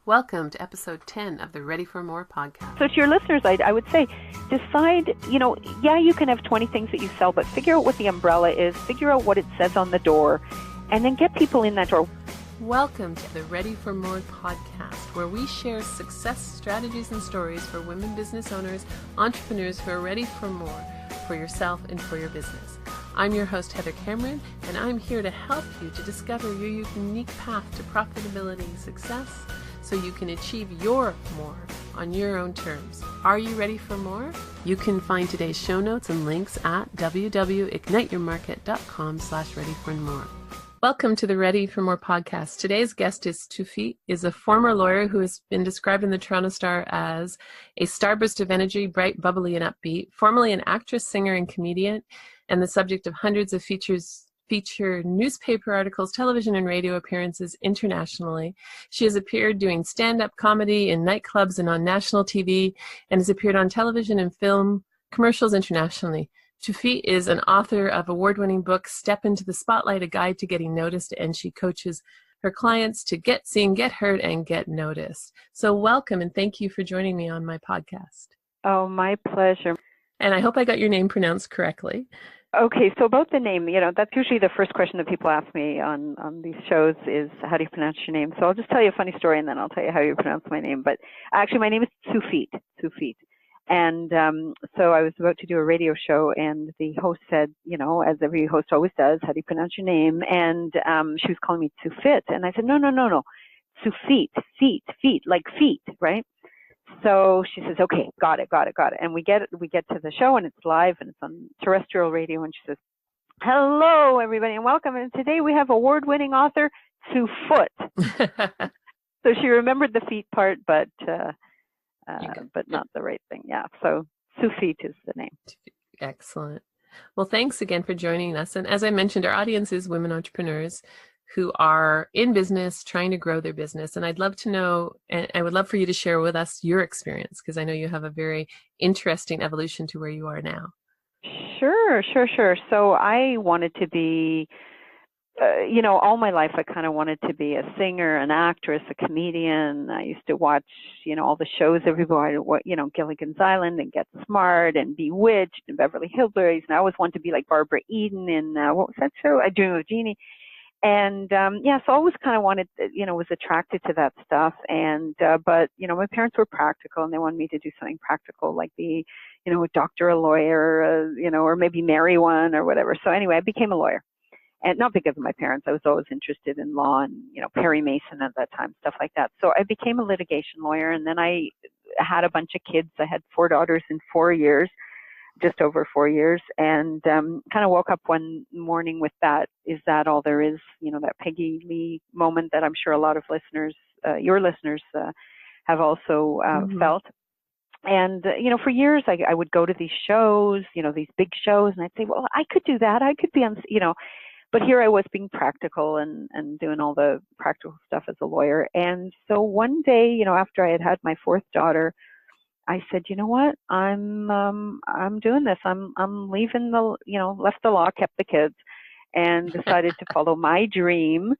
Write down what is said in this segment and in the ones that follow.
Welcome to episode 10 of the Ready for More podcast. So to your listeners, I would say, decide, you can have 20 things that you sell, but figure out what the umbrella is, figure out what it says on the door, and then get people in that door. Welcome to the Ready for More podcast, where we share success strategies and stories for women business owners, entrepreneurs who are ready for more for yourself and for your business. I'm your host, Heather Cameron, and I'm here to help you to discover your unique path to profitability and success so you can achieve your more on your own terms. Are you ready for more? You can find today's show notes and links at www.igniteyourmarket.com/readyformore. Welcome to the Ready for More podcast. Today's guest is Tsufit, is a former lawyer who has been described in the Toronto Star as a starburst of energy, bright, bubbly, and upbeat, formerly an actress, singer, and comedian, and the subject of hundreds of feature newspaper articles, television and radio appearances internationally. She has appeared doing stand-up comedy in nightclubs and on national TV, and has appeared on television and film commercials internationally. Tsufit is an author of award-winning book, Step into the Spotlight, A Guide to Getting Noticed, and she coaches her clients to get seen, get heard, and get noticed. So welcome, and thank you for joining me on my podcast. Oh, my pleasure. And I hope I got your name pronounced correctly. Okay, so about the name, that's usually the first question that people ask me on these shows is, how do you pronounce your name? So I'll just tell you a funny story, and then I'll tell you how you pronounce my name. But actually, my name is Tsufit. And so I was about to do a radio show, and the host said, as every host always does, how do you pronounce your name? And she was calling me Tsufit. And I said, no. Tsufit, feet, like feet, right? So she says, okay, got it. And we get to the show, and it's live, and it's on terrestrial radio, and she says, hello, everybody, and welcome. And today we have award-winning author Tsufit. So she remembered the feet part, but not the right thing. Yeah. So Tsufit is the name. Excellent. Well, thanks again for joining us. And as I mentioned, our audience is women entrepreneurs who are in business, trying to grow their business. And I'd love to know, and I would love for you to share with us your experience, because I know you have a very interesting evolution to where you are now. Sure. So I wanted to be, all my life I kind of wanted to be a singer, an actress, a comedian. I used to watch, all the shows everybody, Gilligan's Island and Get Smart and Bewitched and Beverly Hillbillies. And I always wanted to be like Barbara Eden in, what was that show? I Dream of Jeannie. And, so I always kind of wanted, was attracted to that stuff. And, but, my parents were practical, and they wanted me to do something practical, like be, a doctor, a lawyer, or maybe marry one or whatever. So anyway, I became a lawyer. And not because of my parents. I was always interested in law and, Perry Mason at that time, stuff like that. So I became a litigation lawyer, and then I had a bunch of kids. I had 4 daughters in 4 years, just over 4 years, and kind of woke up one morning with that, is that all there is, that Peggy Lee moment that I'm sure a lot of listeners, your listeners have also felt. And, for years I would go to these shows, these big shows, and I'd say, well, I could do that. I could be on, but here I was being practical and doing all the practical stuff as a lawyer. And so one day, after I had my 4th daughter, I said, you know what, I'm doing this. I'm leaving left the law, kept the kids, and decided to follow my dream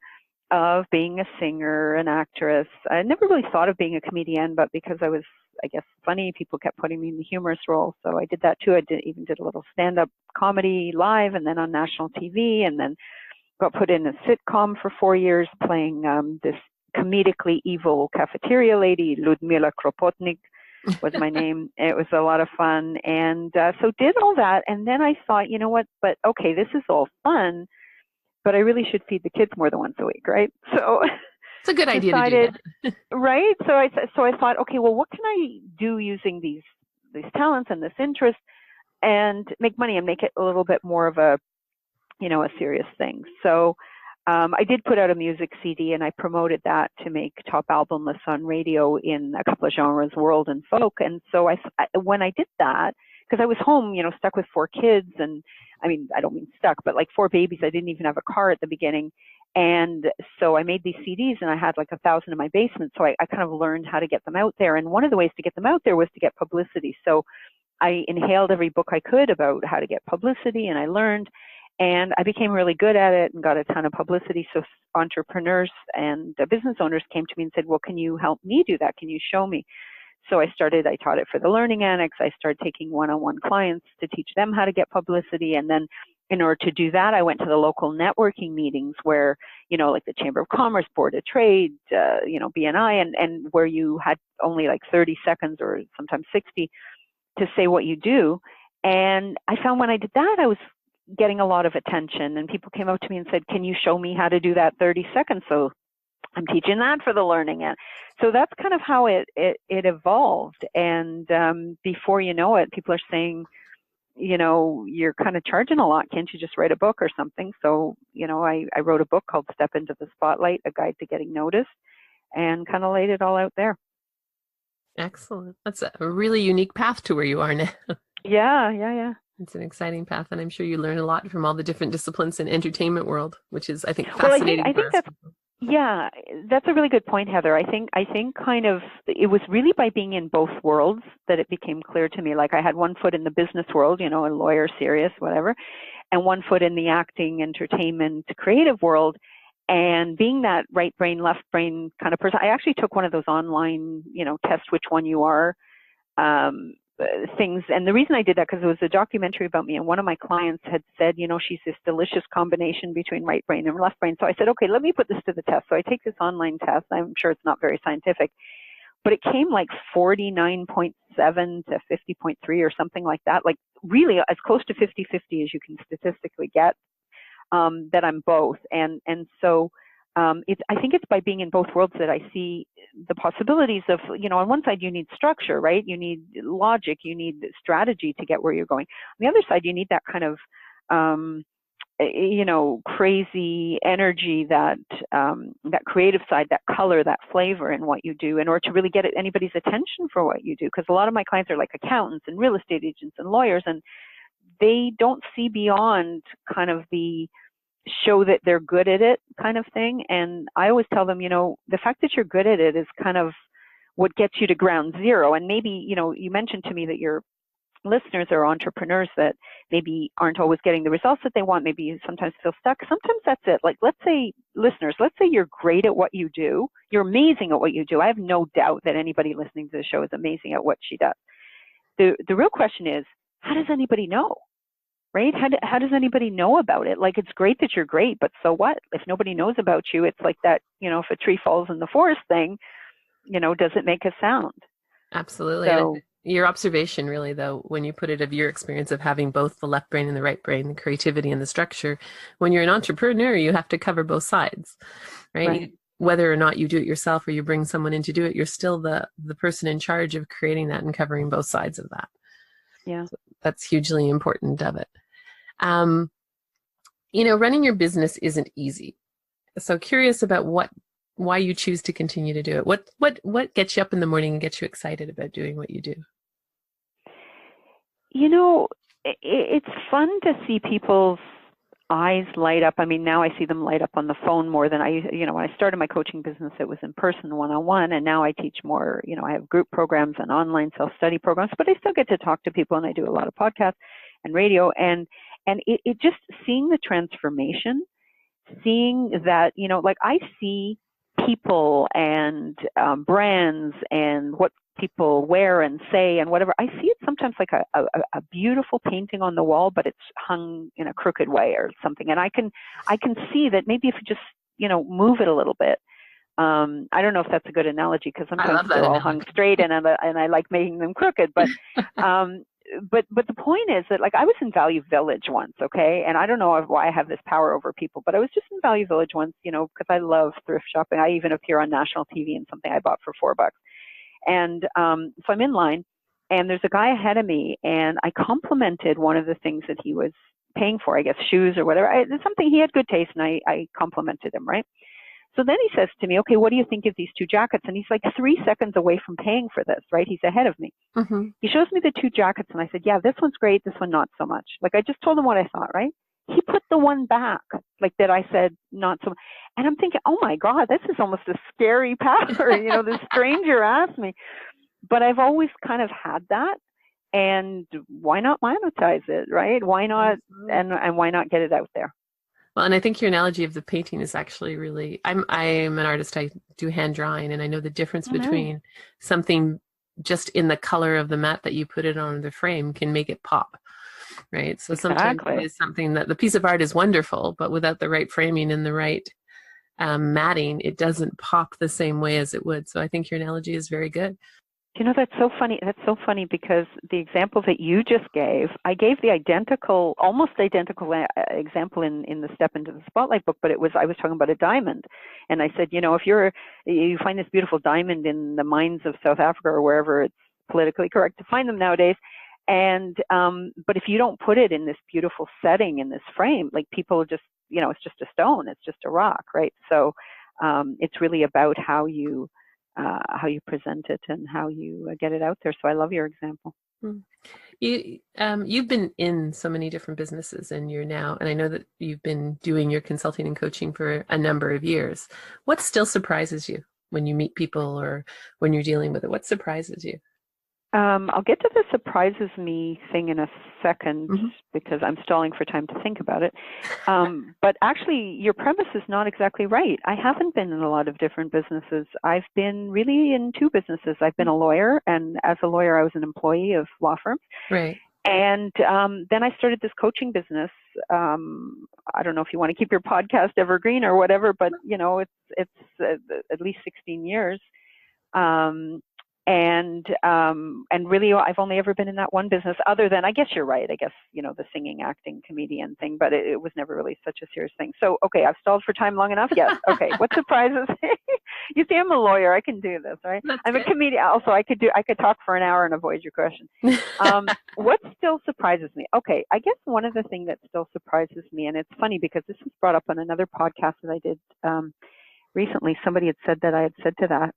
of being a singer, an actress. I never really thought of being a comedian, but because I was, I guess, funny, people kept putting me in the humorous role. So I did that too. I even did a little stand-up comedy live, and then on national TV, and then got put in a sitcom for 4 years playing this comedically evil cafeteria lady, Ludmila Kropotnik was my name. It was a lot of fun. And so did all that. And then I thought, you know what, but okay, this is all fun, but I really should feed the kids more than once a week, right? So it's a good idea to do that. Right? So I thought, okay, well, what can I do using these talents and this interest and make money and make it a little bit more of a serious thing. So I did put out a music CD, and I promoted that to make top album lists on radio in a couple of genres, world and folk. And so when I did that, because I was home, stuck with 4 kids, and I mean, I don't mean stuck, but like 4 babies. I didn't even have a car at the beginning. And so I made these CDs, and I had like 1,000 in my basement. So I kind of learned how to get them out there. And one of the ways to get them out there was to get publicity. So I inhaled every book I could about how to get publicity, and I learned. And I became really good at it and got a ton of publicity. So entrepreneurs and business owners came to me and said, well, can you help me do that? Can you show me? So I taught it for the Learning Annex. I started taking one-on-one clients to teach them how to get publicity. And then in order to do that, I went to the local networking meetings where, like the Chamber of Commerce, Board of Trade, BNI, and where you had only like 30 seconds or sometimes 60 to say what you do. And I found when I did that, I was getting a lot of attention, and people came up to me and said, can you show me how to do that 30 seconds? So I'm teaching that for the Learning. And so that's kind of how it evolved. And before you know it, people are saying, you're kind of charging a lot. Can't you just write a book or something? So, I wrote a book called Step Into the Spotlight, A Guide to Getting Noticed, and kind of laid it all out there. Excellent. That's a really unique path to where you are now. Yeah. It's an exciting path, and I'm sure you learn a lot from all the different disciplines in entertainment world, which is, I think, fascinating. Well, I think that's a really good point, Heather. I think kind of it was really by being in both worlds that it became clear to me. Like I had one foot in the business world, a lawyer, serious, whatever, and one foot in the acting, entertainment, creative world. And being that right brain, left brain kind of person, I actually took one of those online, test which one you are things. And the reason I did that, because it was a documentary about me, and one of my clients had said, she's this delicious combination between right brain and left brain. So I said, okay, let me put this to the test. So I take this online test. I'm sure it's not very scientific, but it came like 49.7 to 50.3 or something like that, like really as close to 50-50 as you can statistically get, that I'm both. And so I think it's by being in both worlds that I see the possibilities of, on one side you need structure, right? You need logic, you need strategy to get where you're going. On the other side, you need that kind of, crazy energy, that creative side, that color, that flavor in what you do in order to really get anybody's attention for what you do. Because a lot of my clients are like accountants and real estate agents and lawyers, and they don't see beyond kind of the show that they're good at it kind of thing. And I always tell them, the fact that you're good at it is kind of what gets you to ground zero. And maybe, you mentioned to me that your listeners are entrepreneurs that maybe aren't always getting the results that they want. Maybe you sometimes feel stuck. Sometimes that's it. Like, let's say you're great at what you do. You're amazing at what you do. I have no doubt that anybody listening to the show is amazing at what she does. The real question is, how does anybody know? Right? How does anybody know about it? Like, it's great that you're great, but so what? If nobody knows about you, it's like that, if a tree falls in the forest thing, does it make a sound? Absolutely. So, your observation really, though, when you put it of your experience of having both the left brain and the right brain, the creativity and the structure, when you're an entrepreneur, you have to cover both sides, right? Whether or not you do it yourself or you bring someone in to do it, you're still the person in charge of creating that and covering both sides of that. Yeah. So that's hugely important of it. Running your business isn't easy. So curious about why you choose to continue to do it. What gets you up in the morning and gets you excited about doing what you do? It's fun to see people's eyes light up. I mean, now I see them light up on the phone more than I used. When I started my coaching business, it was in person, one-on-one, and now I teach more. I have group programs and online self-study programs, but I still get to talk to people, and I do a lot of podcasts and radio, and it just seeing the transformation, seeing that, like I see people and brands and what people wear and say and whatever. I see it sometimes like a beautiful painting on the wall, but it's hung in a crooked way or something. And I can see that maybe if you just, move it a little bit. I don't know if that's a good analogy, because sometimes they're all hung straight and I like making them crooked, but the point is that, like, I was in Value Village once, okay? And I don't know why I have this power over people, but I was just in Value Village once, because I love thrift shopping. I even appear on national TV in something I bought for $4. And so I'm in line, and there's a guy ahead of me, and I complimented one of the things that he was paying for, I guess shoes or whatever. It's something, he had good taste, and I complimented him, right? So then he says to me, okay, what do you think of these two jackets? And he's like 3 seconds away from paying for this, right? He's ahead of me. Mm-hmm. He shows me the two jackets, and I said, yeah, this one's great, this one not so much. Like, I just told him what I thought, right? He put the one back, like that I said not so much. And I'm thinking, oh my God, this is almost a scary power. This stranger asked me. But I've always kind of had that. And why not monetize it, right? Why not, Absolutely. and why not get it out there? Well, and I think your analogy of the painting is actually really, I'm an artist, I do hand drawing, and I know the difference Oh, nice. between something just in the color of the mat that you put it on the frame can make it pop, right? So sometimes it Exactly. is something that the piece of art is wonderful, but without the right framing and the right matting, it doesn't pop the same way as it would. So I think your analogy is very good. You know, that's so funny. That's so funny because the example that you just gave, I gave the identical, almost identical example in the Step into the Spotlight book, but I was talking about a diamond. And I said, you know, if you find this beautiful diamond in the mines of South Africa or wherever it's politically correct to find them nowadays, but if you don't put it in this beautiful setting, in this frame, like people just, you know, it's just a stone, it's just a rock, right? So it's really about how you present it and how you get it out there. So I love your example. Mm. You've been in so many different businesses, and and I know that you've been doing your consulting and coaching for a number of years. What still surprises you when you meet people or when you're dealing with it? What surprises you? I'll get to the surprises me thing in a second Hmm. because I'm stalling for time to think about it. But actually, your premise is not exactly right. I haven't been in a lot of different businesses. I've been really in two businesses. I've been a lawyer, and as a lawyer, I was an employee of law firms. Right. And then I started this coaching business. I don't know if you want to keep your podcast evergreen or whatever, but you know, it's at least 16 years. Um, and really, I've only ever been in that one business. Other than, I guess you're right. I guess you know the singing, acting, comedian thing, but it was never really such a serious thing. So, okay, I've stalled for time long enough. Yes. Okay. What surprises? You see, I'm a lawyer. I can do this, right? That's I'm a good. comedian. Also, I could talk for an hour and avoid your question. What still surprises me? Okay, I guess one of the things that still surprises me, and it's funny because this was brought up on another podcast that I did recently. Somebody had said that I had said that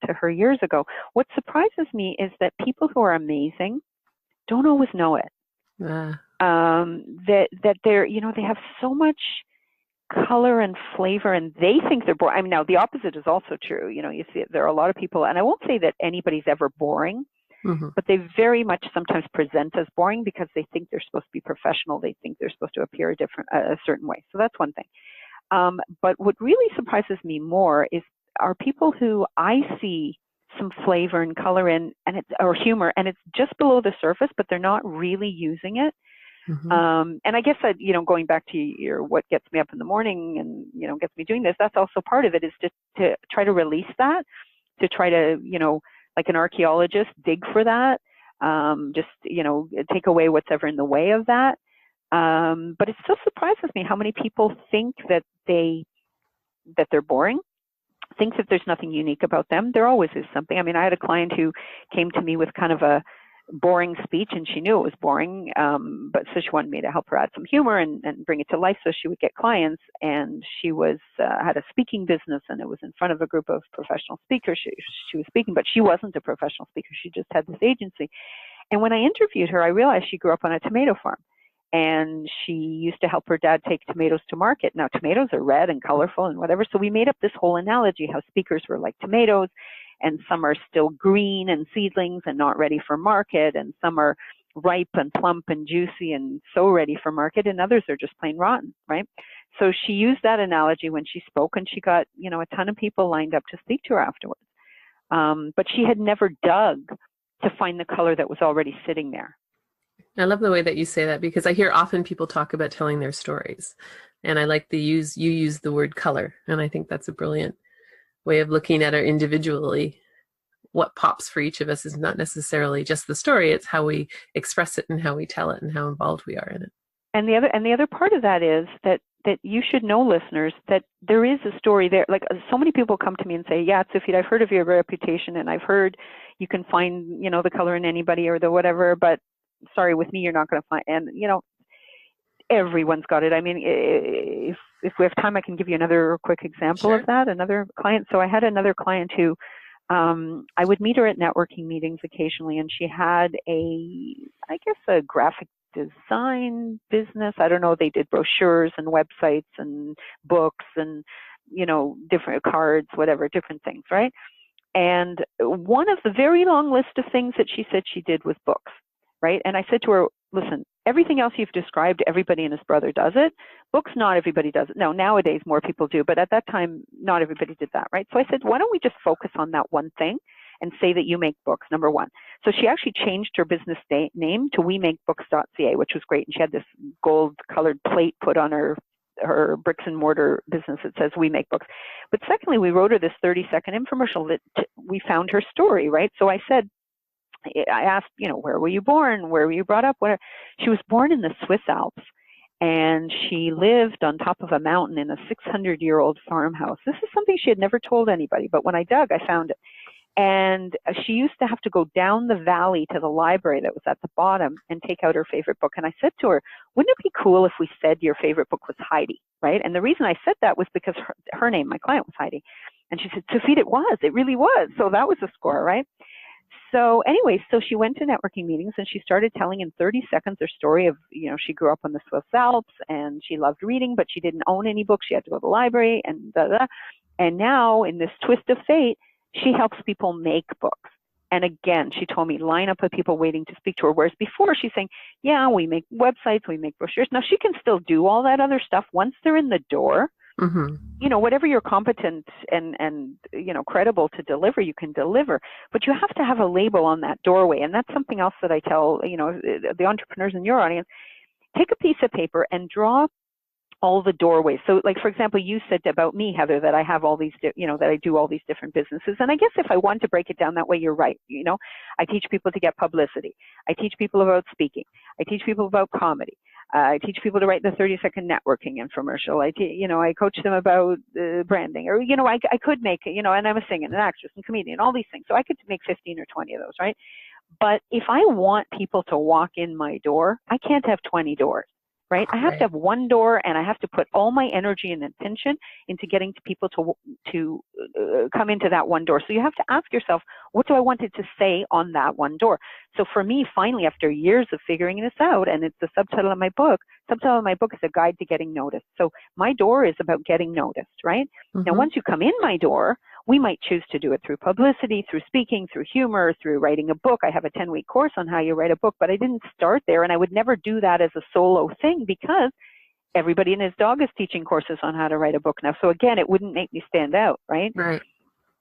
to her years ago. What surprises me is that people who are amazing don't always know it. Uh, That they're, you know, they have so much color and flavor, and they think they're boring. I mean, now the opposite is also true. You know, you see there are a lot of people, and I won't say that anybody's ever boring, mhm. but they very much sometimes present as boring because they think they're supposed to be professional. They think they're supposed to appear a certain way. So that's one thing. But what really surprises me more are people who I see some flavor and color in, or humor, and it's just below the surface, but they're not really using it. Mhm. And I guess that, you know, going back to your what gets me up in the morning and, you know, gets me doing this, that's also part of it, is to try to release that, to try to, you know, like an archaeologist, dig for that, just, you know, take away what's ever in the way of that. But it still surprises me how many people think that they're boring, think that there's nothing unique about them. There always is something. I mean, I had a client who came to me with kind of a boring speech, and she knew it was boring, but so she wanted me to help her add some humor and bring it to life so she would get clients. And she had a speaking business, and it was in front of a group of professional speakers. She was speaking, but she wasn't a professional speaker. She just had this agency. And when I interviewed her, I realized she grew up on a tomato farm. And she used to help her dad take tomatoes to market. Now, tomatoes are red and colorful and whatever. So we made up this whole analogy how speakers were like tomatoes, and some are still green and seedlings and not ready for market, and some are ripe and plump and juicy and so ready for market, and others are just plain rotten, right? So she used that analogy when she spoke, and she got, you know, a ton of people lined up to speak to her afterwards. But she had never dug to find the color that was already sitting there. I love the way that you say that, because I hear often people talk about telling their stories, and I like you use the word color, and I think that's a brilliant way of looking at it individually. What pops for each of us is not necessarily just the story; it's how we express it and how we tell it and how involved we are in it. And the other part of that is that you should know, listeners, that there is a story there. Like, so many people come to me and say, "Yeah, Tsufit, I've heard of your reputation, and I've heard you can find, you know, the color in anybody or the whatever, but sorry, with me, you're not going to find." And, you know, everyone's got it. I mean, if we have time, I can give you another quick example of Sure. that. Another client. So I had another client who I would meet her at networking meetings occasionally, and she had a graphic design business. I don't know. They did brochures and websites and books and, you know, different cards, whatever, different things, right? And one of the very long list of things that she said she did was books. right? And I said to her, listen, everything else you've described, everybody and his brother does it. Books, not everybody does it. No, nowadays more people do, but at that time, not everybody did that, right? So I said, why don't we just focus on that one thing and say that you make books, number one. So she actually changed her business name to wemakebooks.ca, which was great. And she had this gold colored plate put on her bricks and mortar business that says We Make Books. But secondly, we wrote her this 30-second infomercial that we found her story, right? So I asked, where were you born? Where were you brought up? Where? She was born in the Swiss Alps, and she lived on top of a mountain in a 600-year-old farmhouse. This is something she had never told anybody, but when I dug, I found it. And she used to have to go down the valley to the library that was at the bottom and take out her favorite book. And I said to her, wouldn't it be cool if we said your favorite book was Heidi, right? And the reason I said that was because her name, my client, was Heidi. And she said, Tsufit, it really was. So that was a score, right? So anyway, so she went to networking meetings and she started telling in 30 seconds her story of, she grew up on the Swiss Alps and she loved reading, but she didn't own any books. She had to go to the library and And now in this twist of fate, she helps people make books. And again, she told me, line up with people waiting to speak to her. Whereas before she's saying, yeah, we make websites, we make brochures. Now she can still do all that other stuff once they're in the door. Mm-hmm. Whatever you're competent and credible to deliver, you can deliver. But you have to have a label on that doorway. And that's something else that I tell, the entrepreneurs in your audience, take a piece of paper and draw all the doorways. So like, for example, you said about me, Heather, that I have all these, that I do all these different businesses. And I guess if I want to break it down that way, you're right. I teach people to get publicity. I teach people about speaking. I teach people about comedy. I teach people to write the 30-second networking infomercial. I coach them about branding, or, I could make, and I'm a singer, an actress, and comedian, all these things. So I could make 15 or 20 of those, right? But if I want people to walk in my door, I can't have 20 doors. Right? I have to have one door, and I have to put all my energy and attention into getting people to come into that one door. So you have to ask yourself, what do I want it to say on that one door? So for me, finally, after years of figuring this out, and it's the subtitle of my book is A Guide to Getting Noticed. So my door is about getting noticed, right? Mm-hmm. Now, once you come in my door, we might choose to do it through publicity, through speaking, through humor, through writing a book. I have a 10-week course on how you write a book, but I didn't start there, and I would never do that as a solo thing because everybody and his dog is teaching courses on how to write a book now. So again, it wouldn't make me stand out, right? Right.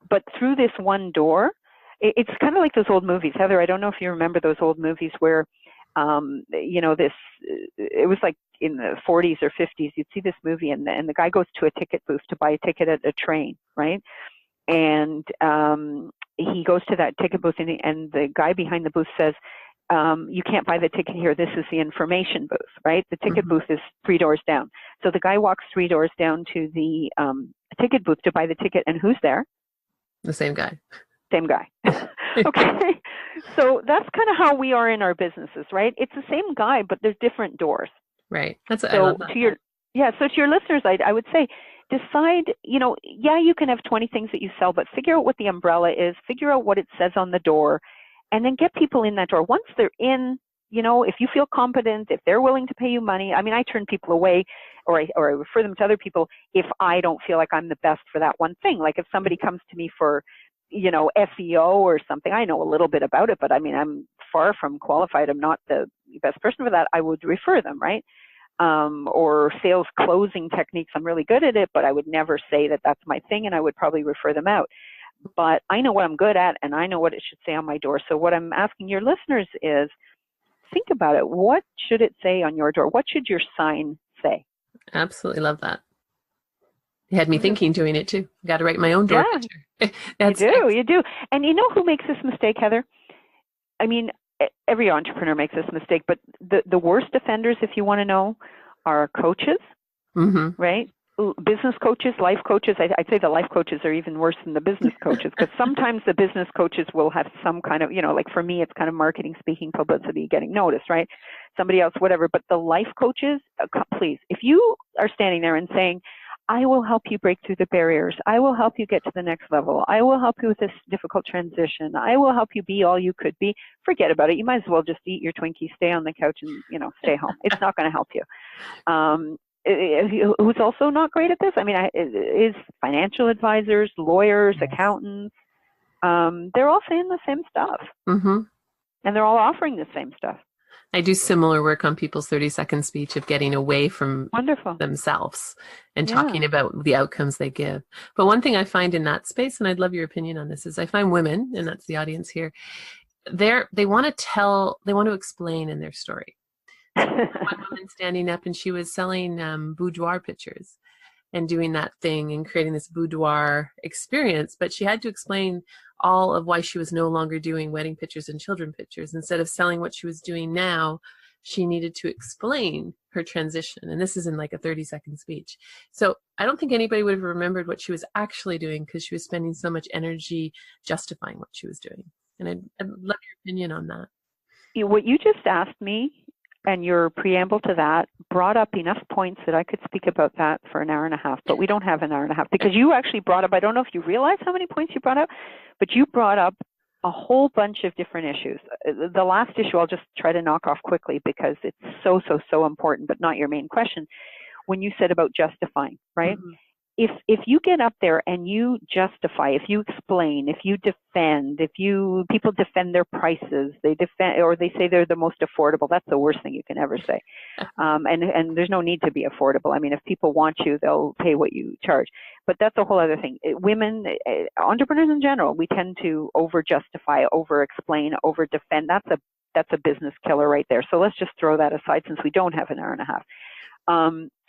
But through this one door, it's kind of like those old movies. Heather, I don't know if you remember those old movies where, it was like in the 40s or 50s, you'd see this movie and the guy goes to a ticket booth to buy a ticket at a train, right? And he goes to that ticket booth and the guy behind the booth says, you can't buy the ticket here. This is the information booth, right? The ticket Mm-hmm. booth is 3 doors down. So the guy walks 3 doors down to the ticket booth to buy the ticket. And who's there? The same guy. Same guy. Okay. So that's kind of how we are in our businesses, right? It's the same guy, but there's different doors. Right. I So love that. so to your listeners, I would say, decide, you can have 20 things that you sell, but figure out what the umbrella is, figure out what it says on the door, and then get people in that door. Once they're in, if you feel competent, if they're willing to pay you money, I turn people away or I refer them to other people if I don't feel like I'm the best for that one thing. Like if somebody comes to me for, SEO or something, I know a little bit about it, but I'm far from qualified. I'm not the best person for that. I would refer them, right? Or sales closing techniques. I'm really good at it, but I would never say that that's my thing, and I would probably refer them out. But I know what I'm good at, and I know what it should say on my door. So what I'm asking your listeners is, think about it. What should it say on your door? What should your sign say? Absolutely love that. You had me thinking doing it too. Got to write my own door picture. You do. And you know who makes this mistake, Heather? Every entrepreneur makes this mistake, but the worst offenders, if you want to know, are coaches, mm-hmm. right? Business coaches, life coaches. I'd say the life coaches are even worse than the business coaches, because sometimes the business coaches will have some kind of, like for me, it's kind of marketing, speaking, publicity, getting noticed, right? Somebody else, whatever. But the life coaches, please, if you are standing there and saying, I will help you break through the barriers. I will help you get to the next level. I will help you with this difficult transition. I will help you be all you could be. Forget about it. You might as well just eat your Twinkie, stay on the couch, and, stay home. It's not going to help you. Who's also not great at this? Is financial advisors, lawyers, accountants. They're all saying the same stuff. Mm-hmm. And they're all offering the same stuff. I do similar work on people's 30-second speech of getting away from Wonderful. themselves and talking Yeah. about the outcomes they give. But one thing I find in that space, and I'd love your opinion on this, is I find women, and that's the audience here, they want to explain in their story. So one woman standing up and she was selling boudoir pictures and doing that thing and creating this boudoir experience, but she had to explain all of why she was no longer doing wedding pictures and children pictures. Instead of selling what she was doing now, she needed to explain her transition. And this is in like a 30-second speech. So I don't think anybody would have remembered what she was actually doing because she was spending so much energy justifying what she was doing. And I'd love your opinion on that. What you just asked me and your preamble to that brought up enough points that I could speak about that for an hour and a half, but we don't have an hour and a half because you actually brought up, I don't know if you realize how many points you brought up, but you brought up a whole bunch of different issues. The last issue I'll just try to knock off quickly because it's so important, but not your main question. When you said about justifying, right? Mm-hmm. If you get up there and you justify, if you explain, if you defend, people defend their prices, they defend or they say they're the most affordable. That's the worst thing you can ever say. And there's no need to be affordable. I mean, if people want you, they'll pay what you charge. But that's a whole other thing. Women, entrepreneurs in general, we tend to over justify, over explain, over defend. That's a business killer right there. So let's just throw that aside since we don't have an hour and a half.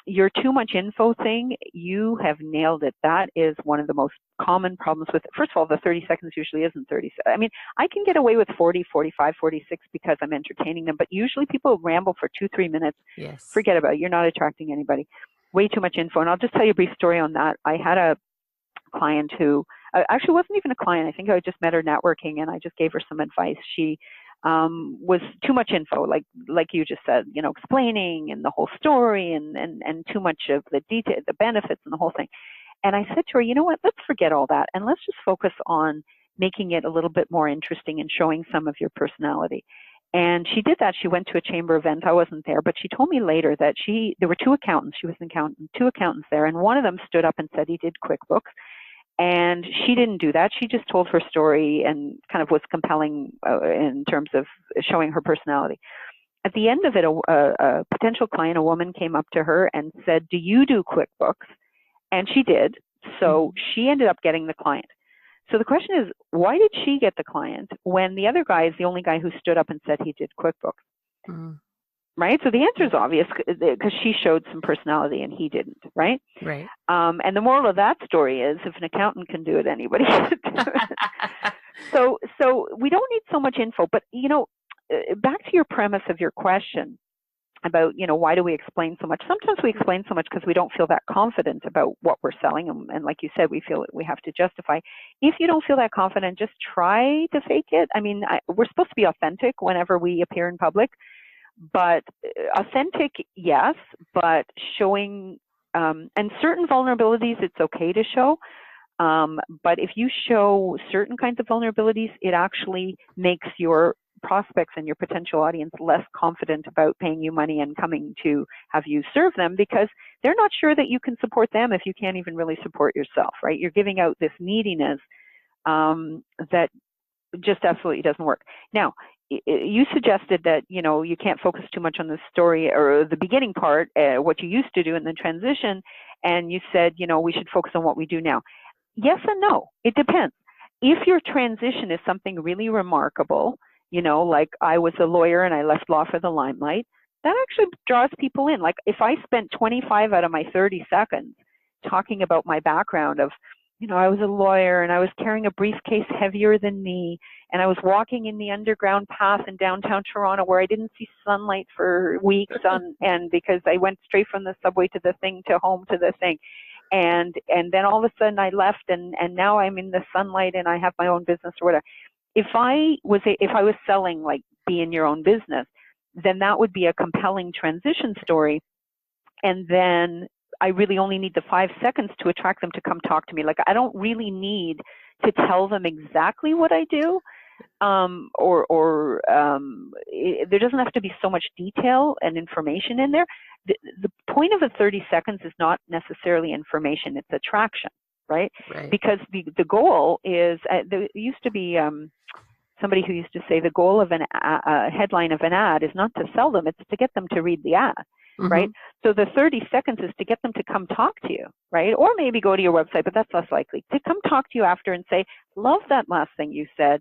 Your too much info thing, you have nailed it. That is one of the most common problems with it. First of all, the 30 seconds usually isn't 30 seconds. I mean, I can get away with 40, 45, 46 because I'm entertaining them, but usually people ramble for 2-3 minutes. Yes. Forget about it. You're not attracting anybody. Way too much info. And I'll just tell you a brief story on that. I had a client who actually wasn't even a client. I think I just met her networking and I just gave her some advice. She was too much info, like you just said, explaining and the whole story and too much of the detail, the benefits and the whole thing. And I said to her, you know what, let's forget all that and let's just focus on making it a little bit more interesting and showing some of your personality. And she did that. She went to a chamber event. I wasn't there, but she told me later that there were two accountants. She was an accountant, two accountants there. And one of them stood up and said he did QuickBooks. And she didn't do that. She just told her story and kind of was compelling in terms of showing her personality. At the end of it, a potential client, a woman, came up to her and said, "Do you do QuickBooks?" And she did. So she ended up getting the client. So the question is, why did she get the client when the other guy is the only guy who stood up and said he did QuickBooks? Mm-hmm. Right? So the answer is obvious because she showed some personality and he didn't, right? Right. And the moral of that story is if an accountant can do it, anybody can do it. So we don't need so much info. But, back to your premise of your question about, why do we explain so much? Sometimes we explain so much because we don't feel that confident about what we're selling. And like you said, we feel we have to justify. If you don't feel that confident, just try to fake it. I mean, we're supposed to be authentic whenever we appear in public. But authentic, yes, but showing, and certain vulnerabilities, it's okay to show. But if you show certain kinds of vulnerabilities, it actually makes your prospects and your potential audience less confident about paying you money and coming to have you serve them because they're not sure that you can support them if you can't even really support yourself, right? You're giving out this neediness that just absolutely doesn't work. Now, you suggested that, you can't focus too much on the story or the beginning part, what you used to do in the transition, and you said, we should focus on what we do now. Yes and no. It depends. If your transition is something really remarkable, like I was a lawyer and I left law for the limelight, that actually draws people in. Like if I spent 25 out of my 30 seconds talking about my background of, I was a lawyer and I was carrying a briefcase heavier than me and I was walking in the underground path in downtown Toronto where I didn't see sunlight for weeks on end because I went straight from the subway to the thing to home to the thing. And then all of a sudden I left and now I'm in the sunlight and I have my own business or whatever. If I was selling like be in your own business, then that would be a compelling transition story. And then I really only need the 5 seconds to attract them to come talk to me. Like I don't really need to tell them exactly what I do. There doesn't have to be so much detail and information in there. The point of the 30 seconds is not necessarily information, it's attraction, right? Because the goal is, there used to be somebody who used to say the goal of a headline of an ad is not to sell them, it's to get them to read the ad, right? So the 30 seconds is to get them to come talk to you, right? Or maybe go to your website, but that's less likely. To come talk to you after and say, love that last thing you said.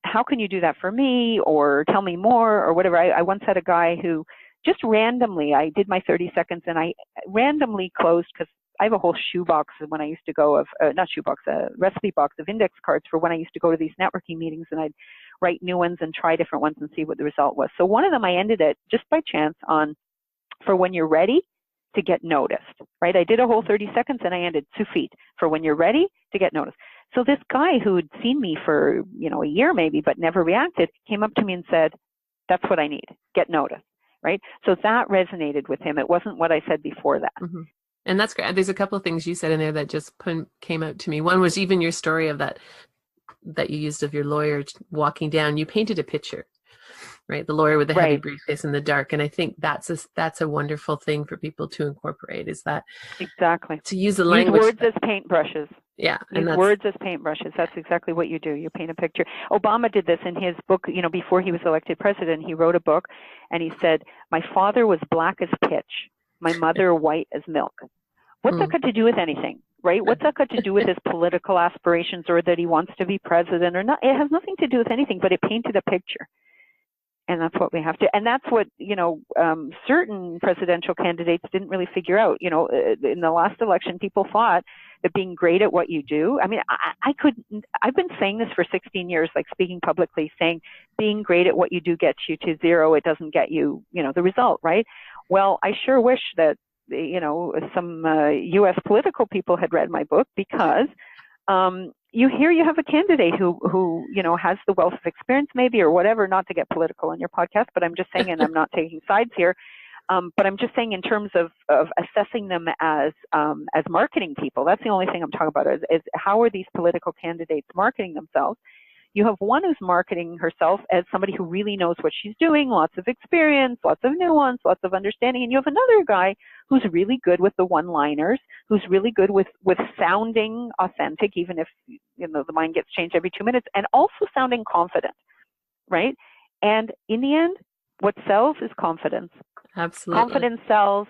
How can you do that for me? Or tell me more, or whatever. I once had a guy who just randomly, I did my 30 seconds and I randomly closed, because I have a whole shoebox when I used to go of, not shoebox, a recipe box of index cards for when I used to go to these networking meetings, and I'd write new ones and try different ones and see what the result was. So one of them I ended it just by chance on, for when you're ready to get noticed, right? I did a whole 30 seconds and I ended Tsufit, for when you're ready to get noticed. So this guy who had seen me for, a year maybe, but never reacted, came up to me and said, that's what I need, get noticed, right? So that resonated with him. It wasn't what I said before that. And that's great. There's a couple of things you said in there that just came out to me. One was even your story of that you used of your lawyer walking down. You painted a picture, right? The lawyer with the heavy briefcase in the dark. And I think that's a wonderful thing for people to incorporate, is that exactly to use the language. Use words as paintbrushes. Yeah. Use words as paintbrushes. That's exactly what you do. You paint a picture. Obama did this in his book, before he was elected president. He wrote a book and he said, my father was black as pitch, my mother white as milk. What's that got to do with anything, right? What's that got to do with his political aspirations, or that he wants to be president or not? It has nothing to do with anything, but it painted a picture. And that's what we have to, and that's what, certain presidential candidates didn't really figure out. In the last election, people thought that being great at what you do, I've been saying this for 16 years, like speaking publicly, saying being great at what you do gets you to zero. It doesn't get you, the result, right? Well, I sure wish that, some U.S. political people had read my book, because you have a candidate who has the wealth of experience maybe, or whatever, not to get political on your podcast, but I'm just saying, and I'm not taking sides here, but I'm just saying in terms of assessing them as marketing people, that's the only thing I'm talking about is how are these political candidates marketing themselves. You have one who's marketing herself as somebody who really knows what she's doing, lots of experience, lots of nuance, lots of understanding. And you have another guy who's really good with the one-liners, who's really good with sounding authentic, even if, the mind gets changed every 2 minutes, and also sounding confident, right? And in the end, what sells is confidence. Absolutely. Confidence sells,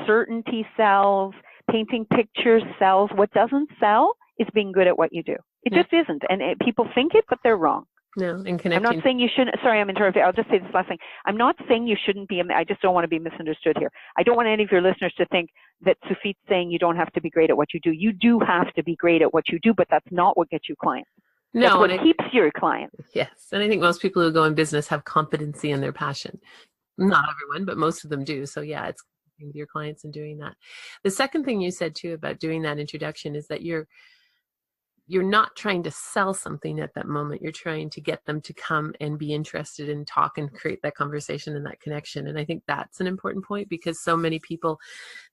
certainty sells, painting pictures sells. What doesn't sell is being good at what you do. It just isn't. And people think it, but they're wrong. No, and connecting. I'm not saying you shouldn't. Sorry, I'm interrupting. I'll just say this last thing. I'm not saying you shouldn't be. I just don't want to be misunderstood here. I don't want any of your listeners to think that Tsufit's saying you don't have to be great at what you do. You do have to be great at what you do, but that's not what gets you clients. No, that's what keeps your clients. Yes, and I think most people who go in business have competency in their passion. Not everyone, but most of them do. So yeah, it's with your clients and doing that. The second thing you said too about doing that introduction is that you're not trying to sell something at that moment. You're trying to get them to come and be interested and talk and create that conversation and that connection. And I think that's an important point, because so many people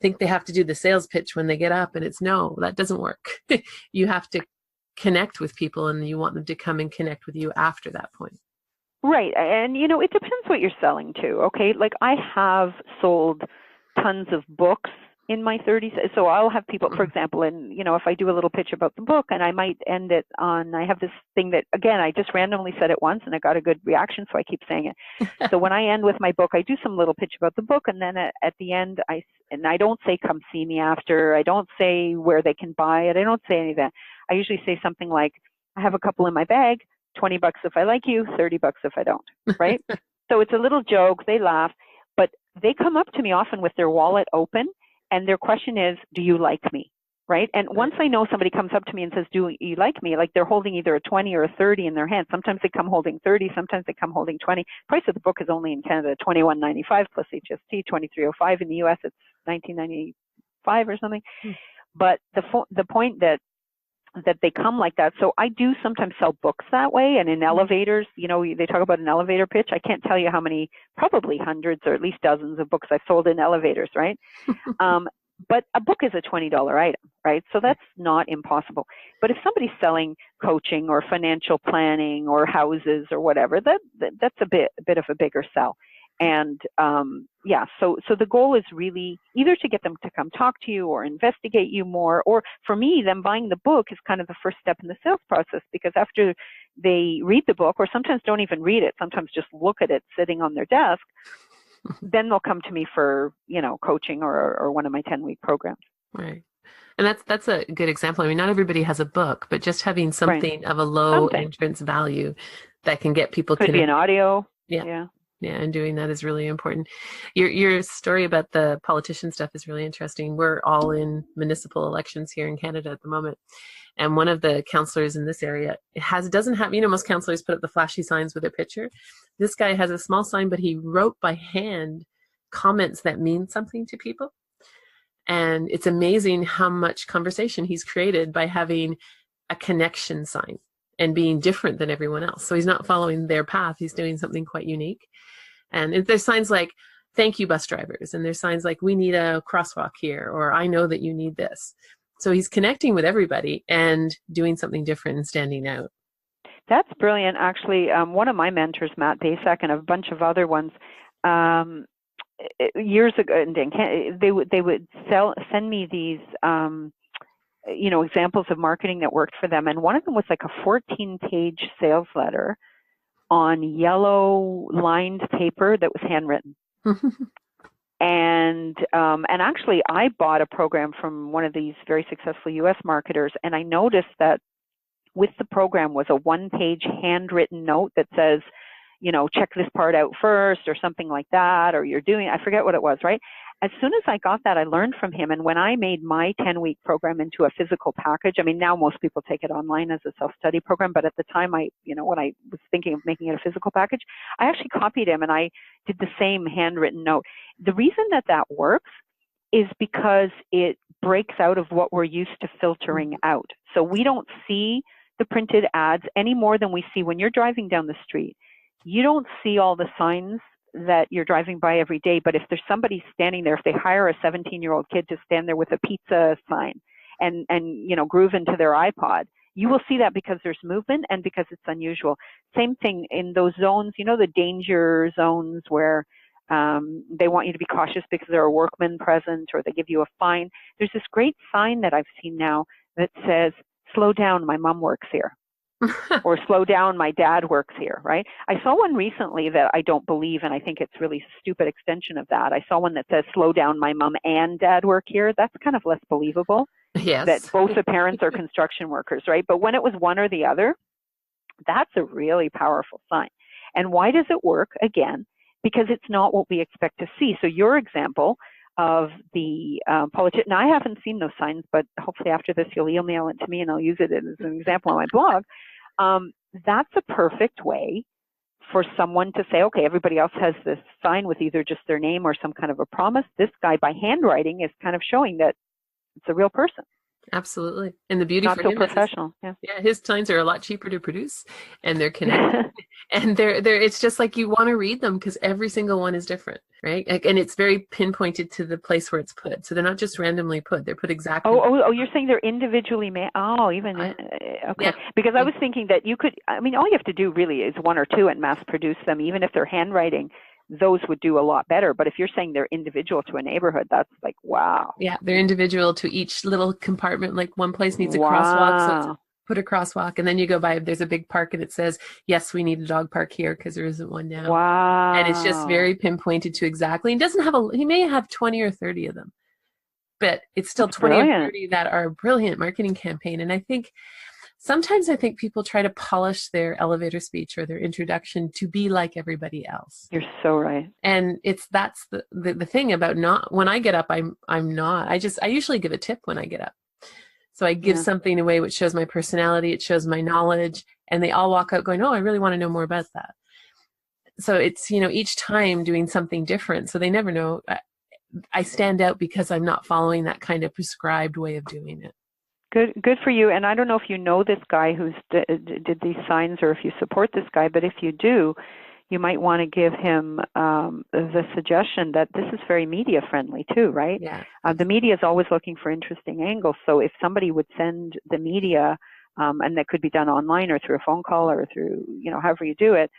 think they have to do the sales pitch when they get up, and it's no, that doesn't work. You have to connect with people, and you want them to come and connect with you after that point. Right. And, it depends what you're selling to. Okay. Like I have sold tons of books in my 30s. So I'll have people, for example, and, if I do a little pitch about the book, and I might end it on, I have this thing that, again, I just randomly said it once and I got a good reaction, so I keep saying it. So when I end with my book, I do some little pitch about the book, and then at the end, I don't say, come see me after. I don't say where they can buy it. I don't say any of that. I usually say something like, I have a couple in my bag, $20 if I like you, $30 if I don't, right? So it's a little joke. They laugh, but they come up to me often with their wallet open, and their question is, do you like me, right? And once I know somebody comes up to me and says, do you like me, like they're holding either a 20 or a 30 in their hand. Sometimes they come holding 30, sometimes they come holding 20. Price of the book is only in Canada $21.95 plus HST, $23.05. In the US, it's $19.95 or something. But the point that they come like that. So I do sometimes sell books that way, and in elevators, they talk about an elevator pitch. I can't tell you how many, probably hundreds or at least dozens of books I've sold in elevators, right? But a book is a $20 item, right? So that's not impossible. But if somebody's selling coaching or financial planning or houses or whatever, that's a bit of a bigger sell. And so the goal is really either to get them to come talk to you or investigate you more, or for me, them buying the book is kind of the first step in the sales process, because after they read the book, or sometimes don't even read it, sometimes just look at it sitting on their desk, then they'll come to me for, coaching or one of my 10-week programs. Right. And that's a good example. I mean, not everybody has a book, but just having something of a low entrance value that can get people connected. Could be an audio. Yeah. Yeah, and doing that is really important. Your story about the politician stuff is really interesting. We're all in municipal elections here in Canada at the moment. And one of the counselors in this area doesn't have, most counselors put up the flashy signs with their picture. This guy has a small sign, but he wrote by hand comments that mean something to people. And it's amazing how much conversation he's created by having a connection sign and being different than everyone else. So he's not following their path. He's doing something quite unique. And there's signs like, thank you, bus drivers. And there's signs like, we need a crosswalk here, or I know that you need this. So he's connecting with everybody and doing something different and standing out. That's brilliant. Actually, one of my mentors, Matt Basak, and a bunch of other ones, years ago, they would send me these, examples of marketing that worked for them. And one of them was like a 14-page sales letter on yellow lined paper that was handwritten. And actually, I bought a program from one of these very successful U.S. marketers, and I noticed that with the program was a 1-page handwritten note that says, check this part out first, or something like that, or I forget what it was, right? As soon as I got that, I learned from him. And when I made my 10-week program into a physical package, I mean, now most people take it online as a self-study program, but at the time when I was thinking of making it a physical package, I actually copied him and I did the same handwritten note. The reason that works is because it breaks out of what we're used to filtering out. So we don't see the printed ads any more than we see when you're driving down the street. You don't see all the signs that you're driving by every day, but if there's somebody standing there, if they hire a 17-year-old kid to stand there with a pizza sign and groove into their iPod, you will see that because there's movement and because it's unusual. Same thing in those zones, the danger zones where they want you to be cautious because there are workmen present, or they give you a fine. There's this great sign that I've seen now that says, "Slow down, my mom works here." Or "Slow down, my dad works here," right? I saw one recently that I don't believe, and I think it's really a stupid extension of that. I saw one that says, "Slow down, my mom and dad work here." That's kind of less believable. Yes. That both the parents are construction workers, right? But when it was one or the other, that's a really powerful sign. And why does it work? Again, because it's not what we expect to see. So your example of the politician, now I haven't seen those signs, but hopefully after this you'll email it to me and I'll use it as an example on my blog. That's a perfect way for someone to say, okay, everybody else has this sign with either just their name or some kind of a promise. This guy, by handwriting, is kind of showing that it's a real person. Absolutely. And the beauty not for so him professional. Is his signs are a lot cheaper to produce, and they're connected. And they're it's just like you want to read them because every single one is different, right? And it's very pinpointed to the place where it's put. So they're not just randomly put. They're put exactly. Oh, you're saying they're individually made. Okay. Yeah. Because I was thinking that you could, all you have to do really is one or two and mass produce them. Even if they're handwriting, those would do a lot better. But if you're saying they're individual to a neighborhood, that's like, wow. Yeah, they're individual to each little compartment. Like one place needs a crosswalk, so it's put a crosswalk, and then you go by, there's a big park and it says, yes, we need a dog park here because there isn't one now. Wow. And it's just very pinpointed to exactly. He doesn't have he may have 20 or 30 of them, but it's still That's 20 brilliant. or 30 that are a brilliant marketing campaign. And sometimes I think people try to polish their elevator speech or their introduction to be like everybody else. You're so right. And that's the thing about not, when I get up, I'm not, I usually give a tip when I get up. So I give something away which shows my personality, it shows my knowledge, and they all walk out going, oh, I really want to know more about that. So it's, each time doing something different. So they never know. I stand out because I'm not following that kind of prescribed way of doing it. Good for you. And I don't know if you know this guy who's did these signs, or if you support this guy, but if you do, you might want to give him the suggestion that this is very media friendly too, right? Yeah. The media is always looking for interesting angles. So if somebody would send the media, and that could be done online or through a phone call or through, however you do it,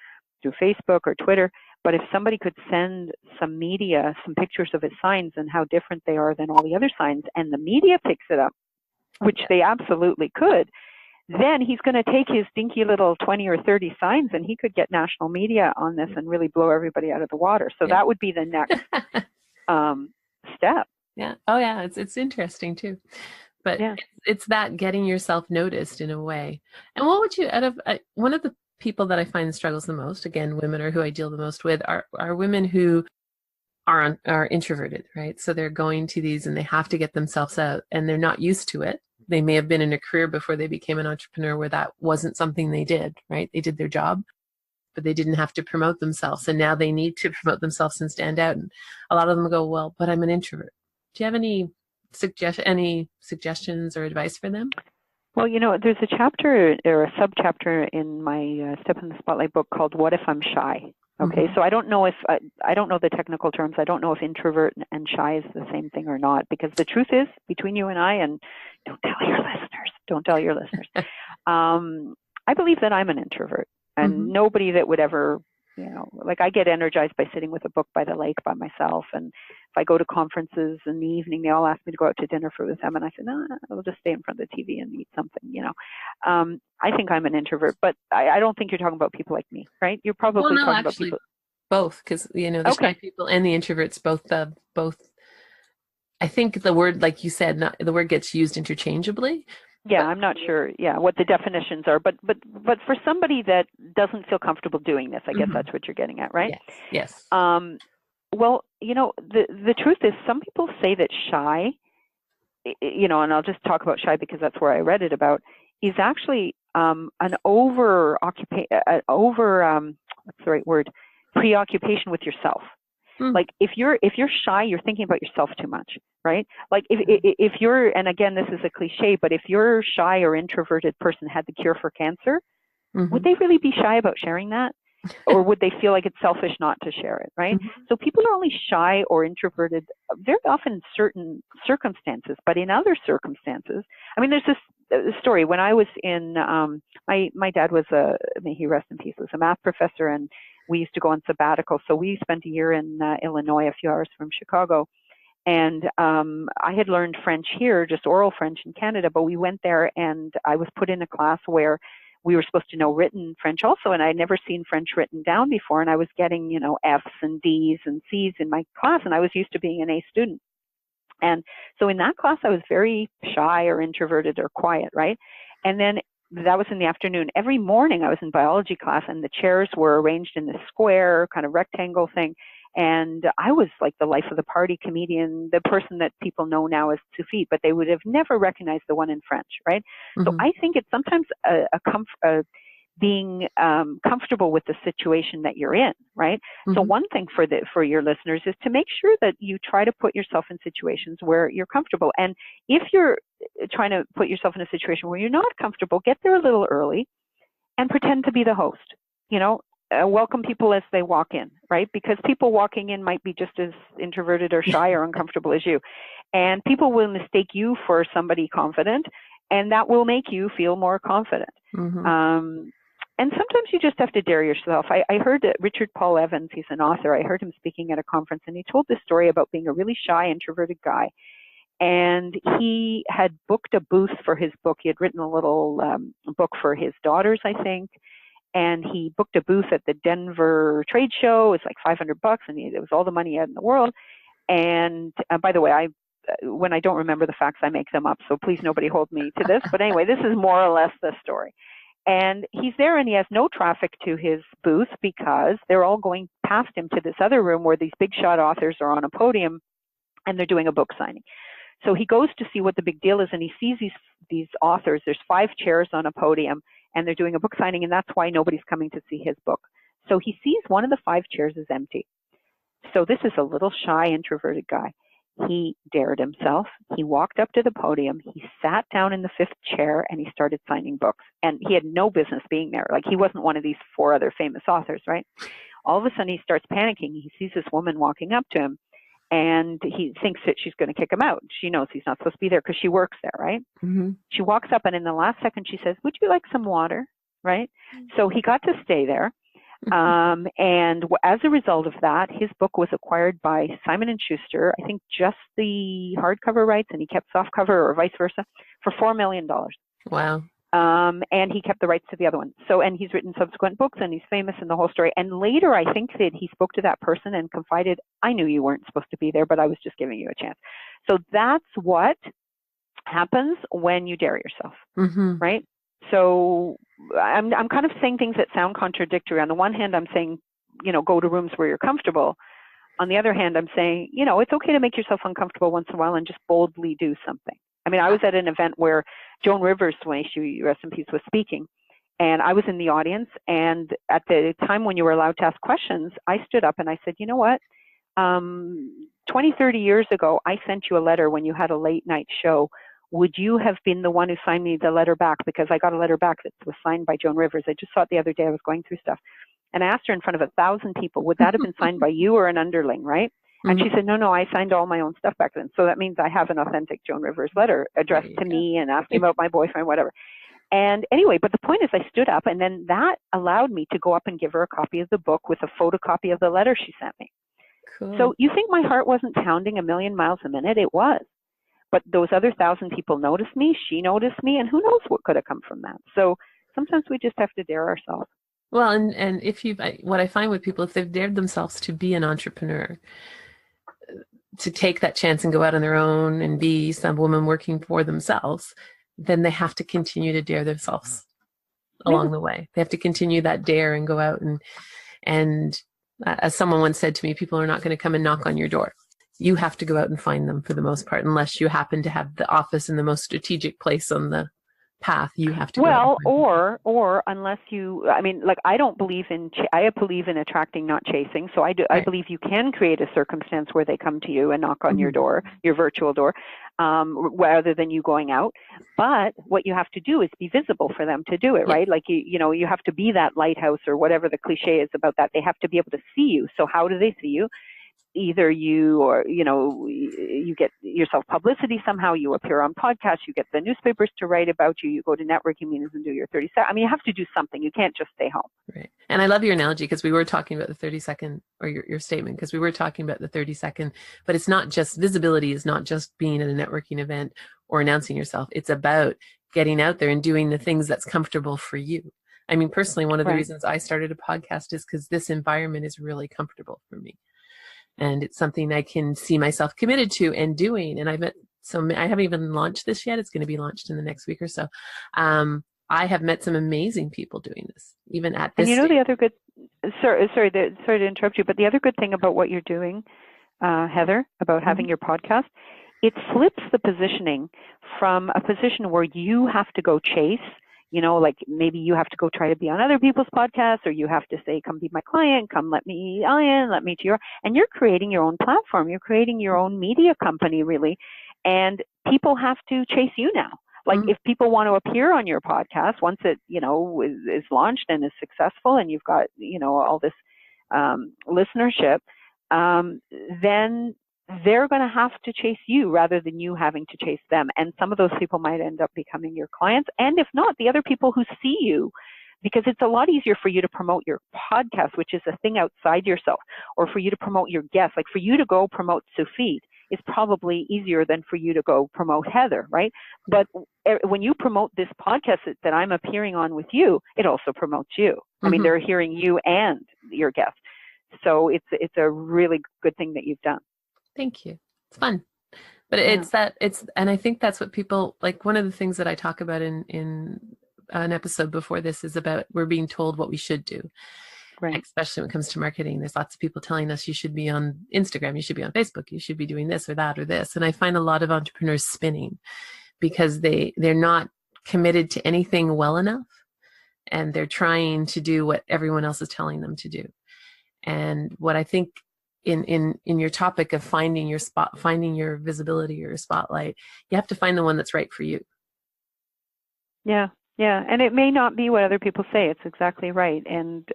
through Facebook or Twitter, but if somebody could send some media, some pictures of his signs and how different they are than all the other signs, and the media picks it up, which they absolutely could, then he's going to take his dinky little 20 or 30 signs and he could get national media on this and really blow everybody out of the water. So that would be the next step. Yeah. Oh, yeah. It's interesting too. But it's that getting yourself noticed in a way. And what would you, one of the people that I find struggles the most, again, women are who I deal the most with, are women who are introverted, right? So they're going to these and they have to get themselves out and they're not used to it. They may have been in a career before they became an entrepreneur where that wasn't something they did, right? They did their job, but they didn't have to promote themselves. And now they need to promote themselves and stand out. And a lot of them go, well, but I'm an introvert. Do you have any suggestions or advice for them? Well, there's a chapter or a sub-chapter in my Step in the Spotlight book called What If I'm Shy? Okay, so I don't know if, I don't know the technical terms. I don't know if introvert and shy is the same thing or not, because the truth is, between you and I, and don't tell your listeners, I believe that I'm an introvert, and nobody that would ever, like I get energized by sitting with a book by the lake by myself. And if I go to conferences in the evening, they all ask me to go out to dinner with them. And I said, no, I'll just stay in front of the TV and eat something, I think I'm an introvert, but I don't think you're talking about people like me, right? You're probably talking about people. Both, because, the shy people and the introverts, both. I think the word, like you said, the word gets used interchangeably. Yeah, I'm not sure. Yeah, what the definitions are, but for somebody that doesn't feel comfortable doing this, I guess that's what you're getting at, right? Yes. Well, the truth is, some people say that shy, and I'll just talk about shy because that's where I read it about, is actually an preoccupation with yourself. Like if you're shy, you're thinking about yourself too much, right? Like if you're, and again, this is a cliche, but if your shy or introverted person had the cure for cancer, would they really be shy about sharing that? Or would they feel like it's selfish not to share it, right? So people are only shy or introverted very often in certain circumstances, but in other circumstances, I mean, there's this story. When I was in, my dad was may he rest in peace, was a math professor, and we used to go on sabbatical. So we spent a year in Illinois, a few hours from Chicago. And I had learned French here, just oral French in Canada, but we went there and I was put in a class where we were supposed to know written French also, and I'd never seen French written down before, and I was getting, F's and D's and C's in my class, and I was used to being an A student. And so in that class, I was very shy or introverted or quiet, right? And then that was in the afternoon. Every morning I was in biology class, and the chairs were arranged in this square kind of rectangle thing. And I was like the life of the party comedian, the person that people know now as Tsufit, but they would have never recognized the one in French, right? So I think it's sometimes being comfortable with the situation that you're in, right? So one thing for your listeners is to make sure that you try to put yourself in situations where you're comfortable. And if you're trying to put yourself in a situation where you're not comfortable, get there a little early and pretend to be the host, welcome people as they walk in, right? Because people walking in might be just as introverted or shy or uncomfortable as you. And people will mistake you for somebody confident, and that will make you feel more confident. And sometimes you just have to dare yourself. I heard Richard Paul Evans, he's an author, I heard him speaking at a conference, and he told this story about being a really shy, introverted guy. And he had booked a booth for his book. He had written a little book for his daughters, I think. And he booked a booth at the Denver trade show. It was like $500, and it was all the money he had in the world. And by the way, when I don't remember the facts, I make them up. So please, nobody hold me to this. But anyway, this is more or less the story. And he's there, and he has no traffic to his booth because they're all going past him to this other room where these big shot authors are on a podium, and they're doing a book signing. So he goes to see what the big deal is, and he sees these authors. There's 5 chairs on a podium, and they're doing a book signing, and that's why nobody's coming to see his book. So he sees one of the 5 chairs is empty. So this is a little shy, introverted guy. He dared himself. He walked up to the podium. He sat down in the 5th chair, and he started signing books. And he had no business being there. Like, he wasn't one of these 4 other famous authors, right? All of a sudden, he starts panicking. He sees this woman walking up to him, and he thinks that she's going to kick him out. She knows he's not supposed to be there because she works there, right? She walks up, and in the last second, she says, "Would you like some water?" Right? So he got to stay there. And as a result of that, his book was acquired by Simon & Schuster, I think just the hardcover rights, and he kept softcover or vice versa, for $4 million. Wow. And he kept the rights to the other one. So, and he's written subsequent books, and he's famous in the whole story. And later, I think that he spoke to that person and confided, I knew you weren't supposed to be there, but I was just giving you a chance. So that's what happens when you dare yourself, right? So I'm kind of saying things that sound contradictory. On the one hand, I'm saying, go to rooms where you're comfortable. On the other hand, I'm saying, it's okay to make yourself uncomfortable once in a while and just boldly do something. I mean, I was at an event where Joan Rivers, when she, rest in peace, was speaking, and I was in the audience, and at the time when you were allowed to ask questions, I stood up and I said, you know what, 20, 30 years ago, I sent you a letter when you had a late night show. Would you have been the one who signed me the letter back? Because I got a letter back that was signed by Joan Rivers. I just saw it the other day. I was going through stuff. And I asked her in front of 1,000 people, would that have been signed by you or an underling, right? And she said, no, I signed all my own stuff back then. So that means I have an authentic Joan Rivers letter addressed to me and asking about my boyfriend, whatever. And anyway, but the point is I stood up, and then that allowed me to go up and give her a copy of the book with a photocopy of the letter she sent me. Cool. So you think my heart wasn't pounding a million miles a minute? It was. But those other 1,000 people noticed me, she noticed me, and who knows what could have come from that. So sometimes we just have to dare ourselves. Well, and what I find with people, if they've dared themselves to be an entrepreneur, to take that chance and go out on their own and be some woman working for themselves, then they have to continue to dare themselves along the way. They have to continue that dare and go out and as someone once said to me, people are not going to come and knock on your door. You have to go out and find them for the most part, unless you happen to have the office in the most strategic place on the path. You have to go or unless you, I mean, like, I don't believe in I believe in attracting, not chasing. So I believe you can create a circumstance where they come to you and knock on your door, your virtual door, rather than you going out. But what you have to do is be visible for them to do it, right? Like you have to be that lighthouse, or whatever the cliche is about that. They have to be able to see you. So how do they see you? Either you or, you get yourself publicity somehow, you appear on podcasts, you get the newspapers to write about you, you go to networking meetings and do your 30 seconds. I mean, you have to do something. You can't just stay home. Right. And I love your analogy, because we were talking about the 30-second, or your statement, because we were talking about the 30-second, but it's not just, visibility is not just being at a networking event or announcing yourself. It's about getting out there and doing the things that's comfortable for you. I mean, personally, one of the reasons I started a podcast is because this environment is really comfortable for me. And it's something I can see myself committed to and doing. And I haven't even launched this yet. It's going to be launched in the next week or so. I have met some amazing people doing this, even at this. And the other good, sorry to interrupt you, but the other good thing about what you're doing, Heather, about having your podcast, it flips the positioning from a position where you have to go chase. Like maybe you have to go try to be on other people's podcasts, or you have to say, come be my client, come let me in, let me to your, and you're creating your own platform. You're creating your own media company, really. And people have to chase you now. Like if people want to appear on your podcast, once it, is launched and is successful, and you've got, all this listenership, then they're going to have to chase you rather than you having to chase them. And some of those people might end up becoming your clients. And if not, the other people who see you, because it's a lot easier for you to promote your podcast, which is a thing outside yourself, or for you to promote your guests. Like for you to go promote Tsufit is probably easier than for you to go promote Heather, right? But when you promote this podcast that I'm appearing on with you, it also promotes you. I mean, they're hearing you and your guests. So it's a really good thing that you've done. Thank you. It's fun. But and I think that's what people, like, one of the things that I talk about in an episode before this is about, we're being told what we should do. Right. Especially when it comes to marketing. There's lots of people telling us you should be on Instagram, you should be on Facebook, you should be doing this or that or this. And I find a lot of entrepreneurs spinning because they're not committed to anything well enough, and they're trying to do what everyone else is telling them to do. And what I think in your topic of finding your spot, finding your visibility or your spotlight, you have to find the one that's right for you. Yeah. And it may not be what other people say. It's exactly right. And,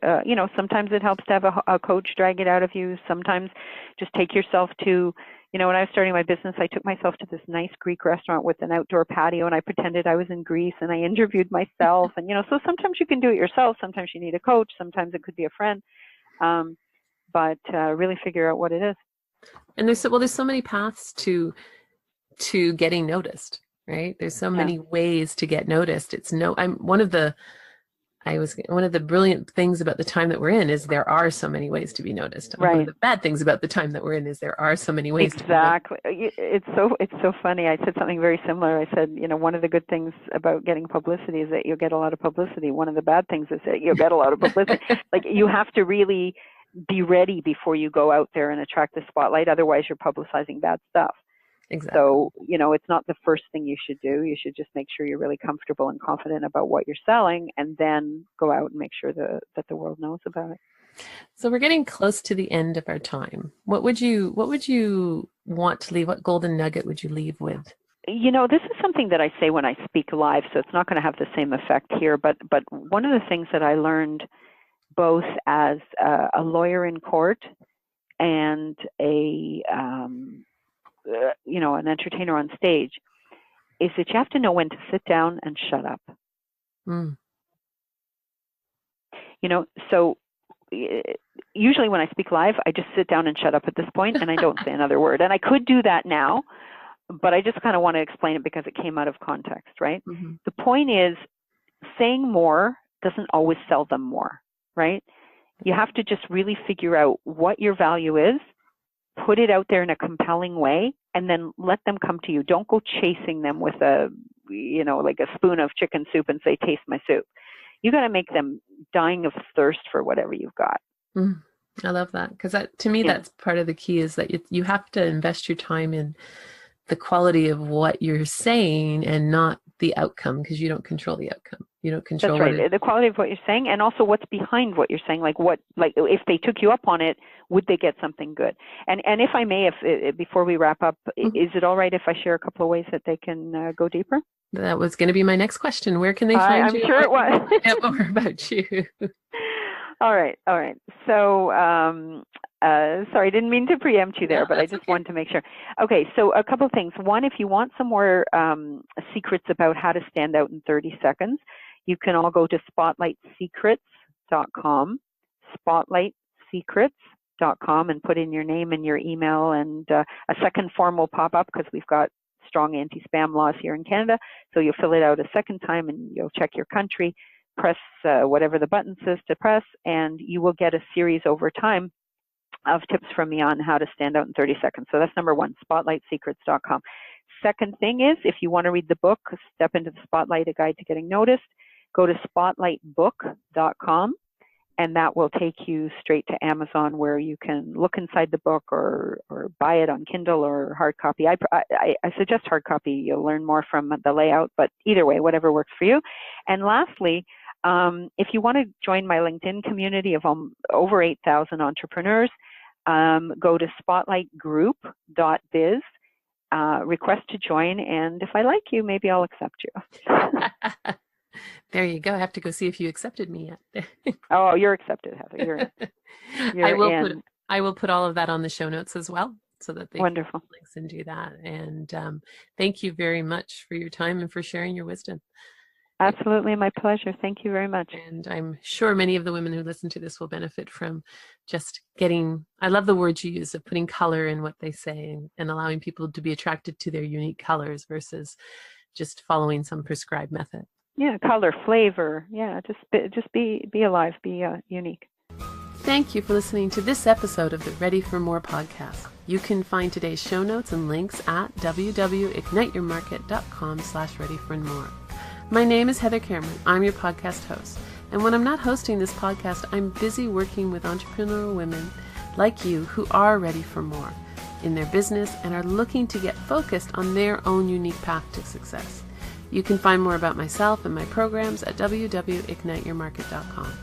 sometimes it helps to have a coach drag it out of you. Sometimes just take yourself to, when I was starting my business, I took myself to this nice Greek restaurant with an outdoor patio, and I pretended I was in Greece, and I interviewed myself. And, so sometimes you can do it yourself. Sometimes you need a coach. Sometimes it could be a friend. But really figure out what it is. And there's so many paths to getting noticed. right? There's so Yeah. many ways to get noticed. One of the brilliant things about the time that we're in is there are so many ways to be noticed. And one of Right. the bad things about the time that we're in is there are so many ways to be noticed. Exactly. It's so funny. I said something very similar. I said, one of the good things about getting publicity is that you'll get a lot of publicity. One of the bad things is that you'll get a lot of publicity. Like, you have to really be ready before you go out there and attract the spotlight. Otherwise, you're publicizing bad stuff. Exactly. So, it's not the first thing you should do. You should just make sure you're really comfortable and confident about what you're selling, and then go out and make sure that the world knows about it. So we're getting close to the end of our time. What would you want to leave? What golden nugget would you leave with? This is something that I say when I speak live, so it's not going to have the same effect here. But one of the things that I learned both as a lawyer in court and an entertainer on stage is that you have to know when to sit down and shut up. Mm. So usually when I speak live, I just sit down and shut up at this point, and I don't say another word. And I could do that now, but I just kind of want to explain it because it came out of context, right? Mm-hmm. The point is, saying more doesn't always sell them more, right? You have to just really figure out what your value is, put it out there in a compelling way, and then let them come to you. Don't go chasing them with like a spoon of chicken soup and say, taste my soup. You got to make them dying of thirst for whatever you've got. I love that, because to me, that's part of the key, is that you have to invest your time in the quality of what you're saying and not the outcome, because you don't control the outcome. You don't control. That's right. The quality of what you're saying, and also what's behind what you're saying. Like if they took you up on it, would they get something good? And if I may, before we wrap up, is it all right if I share a couple of ways that they can go deeper? That was going to be my next question. Where can they find you? I'm sure it was. Find out more about you. All right. So, sorry, I didn't mean to preempt you there, No, but I just wanted to make sure. Okay, so a couple of things. One, if you want some more secrets about how to stand out in 30 seconds, you can all go to spotlightsecrets.com, spotlightsecrets.com, and put in your name and your email, and a second form will pop up because we've got strong anti-spam laws here in Canada. So you'll fill it out a second time, and you'll check your country, press whatever the button says to press, and you will get a series over time of tips from me on how to stand out in 30 seconds. So that's number one, spotlightsecrets.com. Second thing is, if you want to read the book, Step into the Spotlight, A Guide to Getting Noticed, go to spotlightbook.com, and that will take you straight to Amazon, where you can look inside the book or buy it on Kindle or hard copy. I suggest hard copy. You'll learn more from the layout, but either way, whatever works for you. And lastly, if you want to join my LinkedIn community of over 8,000 entrepreneurs, go to spotlightgroup.biz, request to join, and if I like you, maybe I'll accept you. There you go. I have to go see if you accepted me yet. Oh, you're accepted, Heather. I will put all of that on the show notes as well, so that they Wonderful. can links and do that. And thank you very much for your time and for sharing your wisdom. Absolutely, my pleasure. Thank you very much. And I'm sure many of the women who listen to this will benefit from just I love the words you use of putting color in what they say, and allowing people to be attracted to their unique colors versus just following some prescribed method. Yeah, color, flavor. Yeah, just be alive, be unique. Thank you for listening to this episode of the Ready for More podcast. You can find today's show notes and links at www.igniteyourmarket.com/readyformore. My name is Heather Cameron. I'm your podcast host. And when I'm not hosting this podcast, I'm busy working with entrepreneurial women like you who are ready for more in their business and are looking to get focused on their own unique path to success. You can find more about myself and my programs at www.igniteyourmarket.com.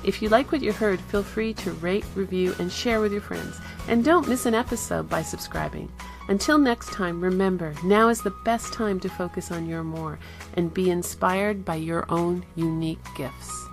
If you like what you heard, feel free to rate, review, and share with your friends. And don't miss an episode by subscribing. Until next time, remember, now is the best time to focus on your more and be inspired by your own unique gifts.